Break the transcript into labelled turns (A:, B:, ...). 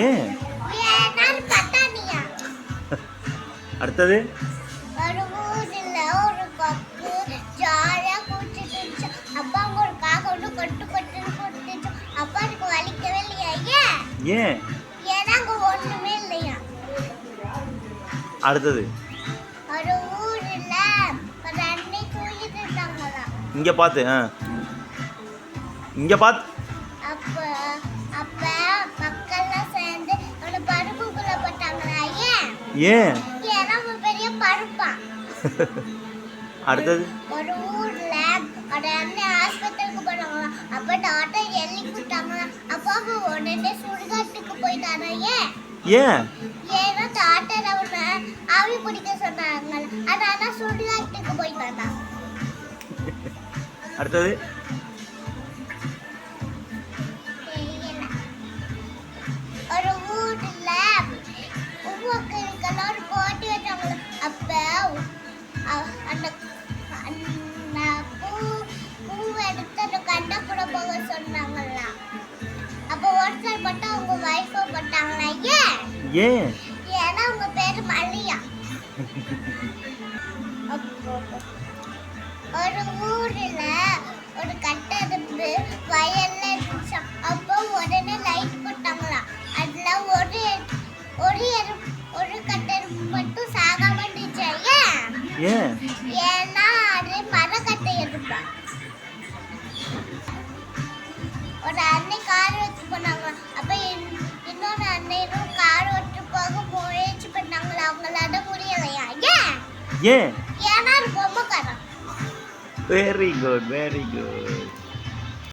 A: ஏன்? அடுத்தது
B: ஒரு ஊர்ல ஒரு கொக்கு ஜாலியா குடிச்சிட்டு இருந்துச்சு. அப்பா அங்க ஒரு காக்கை ஒன்று கொட்டு கொட்டுன்னு கொட்டுச்சு. அப்பாவுக்கு வலிக்கவே இல்லையா?
A: ஏன்?
B: ஏன்னா அங்க ஒண்ணுமே இல்லையா.
A: அடுத்தது
B: ஒரு ஊர்ல ஒரு அண்ணி தூங்கிட்டு இருந்தாங்களாம்.
A: இங்க பார்த்து இங்க பார்த்து.
B: அப்ப அப்ப மக்கள்லாம் சேர்ந்து ஒரு பருப்புக்குள்ள போட்டாங்களா?
A: ஏன்?
B: ஏன்னா அவன் பெரிய பருப்பான்.
A: அடுத்தது
B: ஒரு ஊர்ல ஒரு அண்ணன் ஆஸ்பத்திரிக்கு போனாங்களாம். அப்ப டாக்டர் எள்ளி கொடுத்தாங்களாம். அப்ப அவ உடனே சுடுகாட்டுக்கு போயிட்டானா?
A: ஏன்?
B: ஏன்னா டாக்டர் அவனை ஆவி பிடிக்க சொன்னாங்க. அதனால சுடுகாட்டுக்கு போயிட்டானா.
A: அடுத்தது
B: ஒரு ஊர்ல உருவாக்கெல்லாம் ஒரு போட்டி வச்சாங்களா. அப்ப அந்த பூவை எடுத்து அந்த கண்டை கூட போக சொன்னாங்களா. அப்ப ஒருத்தர் மட்டும் அவங்க வைஃபை போட்டாங்களா.
A: ஏன்?
B: ஏன்னா அவங்க பேரு மல்லியா. ஒரு ஊர்ல ஒரு கட்டெரும்பு வயல்ல இருந்துச்சு. அப்போ உடனே லைட் போட்டாங்களா. அதுல ஒரு கட்டெரும்பு மட்டும் சாகாம இருந்துச்சு.
A: ஏன்?
B: ஏன்னா அது மரக்கட்டை எறும்பா. ஒரு அன்னை கார் வச்சு போனாங்க. அப்ப இன்னொரு அன்னையும் கார் ஓட்டு போக முயற்சி பண்ணாங்களா. அவங்களால முடியலையா.
A: ஏன்?
B: ஏன்னா அது பொம்மைக்காரன்.
A: Very good, very good.